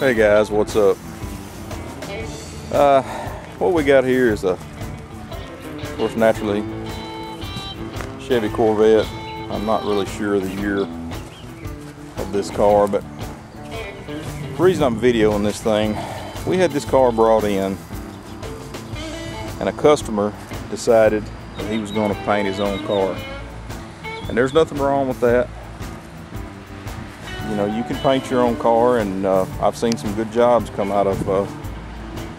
Hey guys, what's up? What we got here is of course, naturally, Chevy Corvette. I'm not really sure of the year of this car, but the reason I'm videoing this thing, we had this car brought in, and a customer decided that he was going to paint his own car. And there's nothing wrong with that. You know, you can paint your own car, and I've seen some good jobs come out of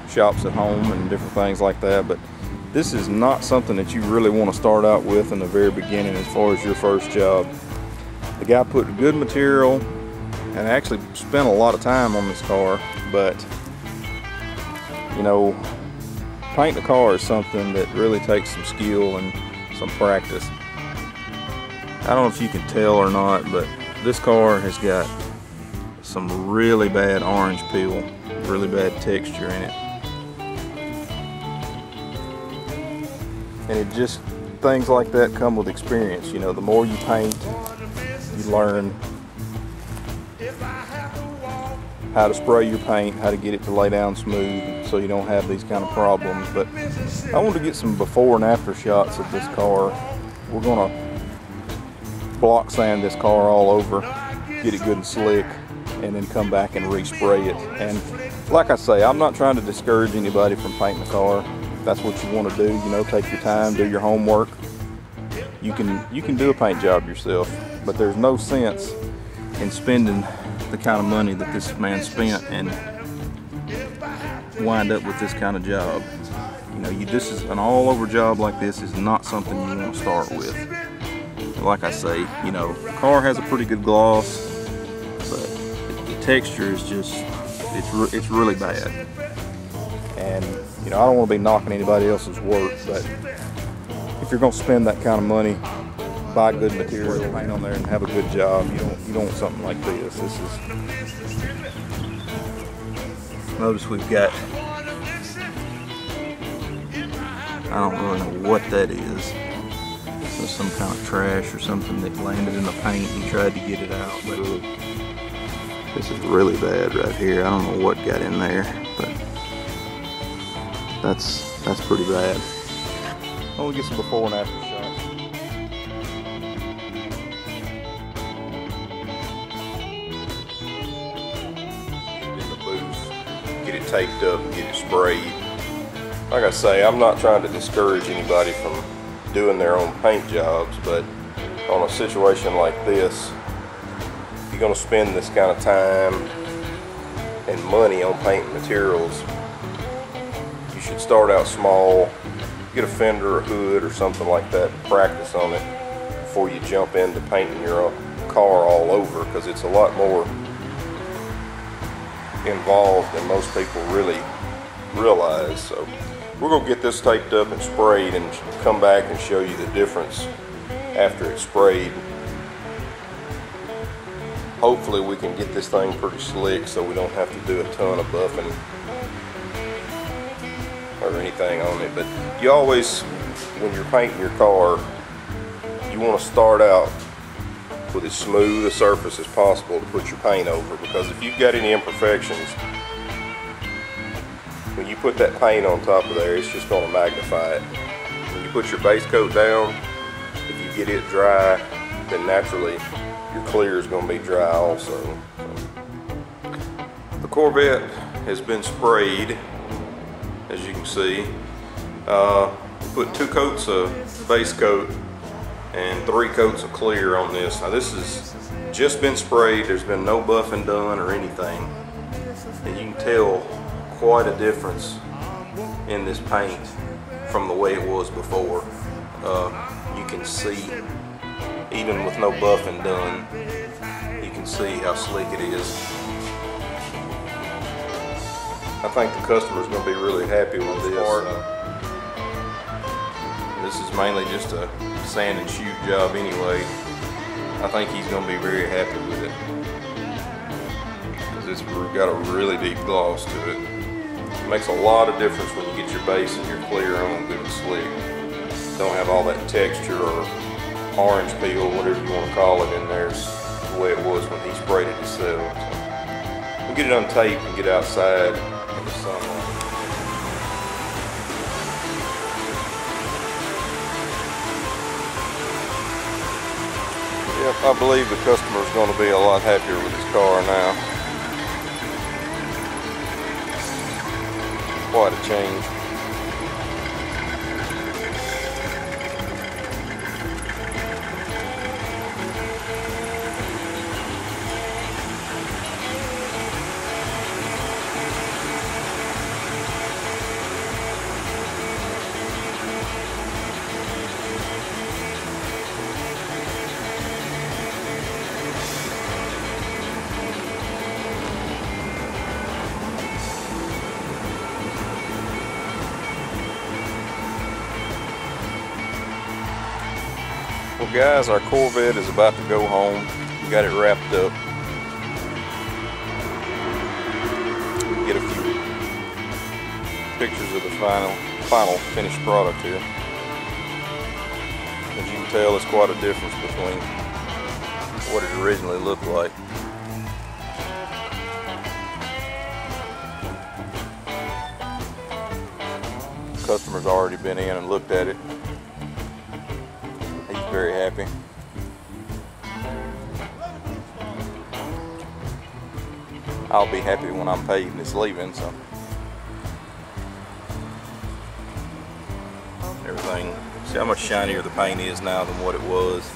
shops at home and different things like that, but this is not something that you really want to start out with in the very beginning as far as your first job. The guy put good material and actually spent a lot of time on this car, but you know, painting a car is something that really takes some skill and some practice. I don't know if you can tell or not, but this car has got some really bad orange peel, really bad texture in it. And it just, things like that come with experience. You know, the more you paint, you learn how to spray your paint, how to get it to lay down smooth so you don't have these kind of problems. But I want to get some before and after shots of this car. We're gonna block sand this car all over, get it good and slick, and then come back and respray it. And like I say, I'm not trying to discourage anybody from painting a car. If that's what you want to do, you know, take your time, do your homework. You can do a paint job yourself, but there's no sense in spending the kind of money that this man spent and wind up with this kind of job. You know, this is an all-over job like this is not something you want to start with. Like I say, you know, the car has a pretty good gloss, but the texture is just, it's really bad. And, you know, I don't want to be knocking anybody else's work, but if you're going to spend that kind of money, buy good material, paint on there, and have a good job. You don't want something like this. This is, notice we've got, I don't really know what that is. Some kind of trash or something that landed in the paint and tried to get it out, but this is really bad right here. I don't know what got in there, but that's pretty bad. I want to get some before and after shots. Get it in the booth, get it taped up, and get it sprayed. Like I say, I'm not trying to discourage anybody from doing their own paint jobs, but on a situation like this, if you're going to spend this kind of time and money on painting materials, you should start out small, get a fender or hood or something like that, and practice on it before you jump into painting your car all over, because it's a lot more involved than most people really realize. So we're going to get this taped up and sprayed and come back and show you the difference after it's sprayed. Hopefully we can get this thing pretty slick so we don't have to do a ton of buffing or anything on it. But you always, when you're painting your car, you want to start out with as smooth a surface as possible to put your paint over, because if you've got any imperfections, when you put that paint on top of there, it's just going to magnify it. When you put your base coat down, if you get it dry, then naturally your clear is going to be dry also. The Corvette has been sprayed, as you can see. Put 2 coats of base coat and 3 coats of clear on this. Now this has just been sprayed. There's been no buffing done or anything, and you can tell quite a difference in this paint from the way it was before. You can see, even with no buffing done, you can see how slick it is. I think the customer's going to be really happy with this. This is mainly just a sand and shoot job anyway. I think he's going to be very happy with it, because it's got a really deep gloss to it. It makes a lot of difference when you get your base and your clear on good and slick. Don't have all that texture or orange peel, whatever you want to call it, in there. It's the way it was when he sprayed it himself. So We'll get it untaped and get outside in the sunlight. Yep, I believe the customer is going to be a lot happier with his car now. Quite a change. Well guys, our Corvette is about to go home. We got it wrapped up. Get a few pictures of the final finished product here. As you can tell, there's quite a difference between what it originally looked like. Customer's already been in and looked at it. Very happy. I'll be happy when I'm paid and it's leaving, so everything. See how much shinier the paint is now than what it was.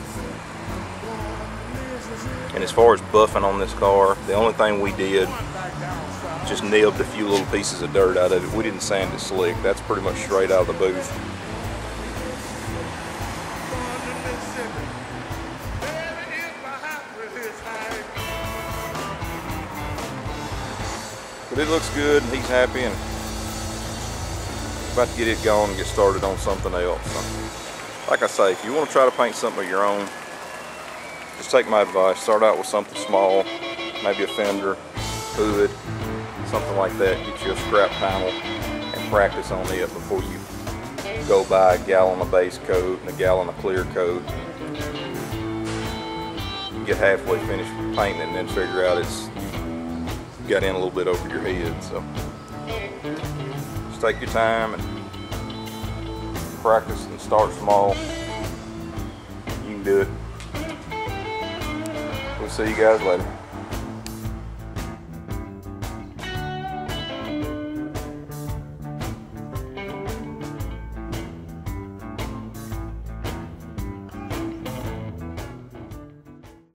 And as far as buffing on this car, the only thing we did, just nibbed a few little pieces of dirt out of it. We didn't sand it slick. That's pretty much straight out of the booth. But it looks good and he's happy and about to get it going and get started on something else. So, like I say, if you want to try to paint something of your own, just take my advice. Start out with something small, maybe a fender, hood, something like that. Get you a scrap panel and practice on it before you go buy a gallon of base coat and a gallon of clear coat. You get halfway finished painting and then figure out it's got in a little bit over your head. So just take your time and practice and start small. You can do it. We'll see you guys later.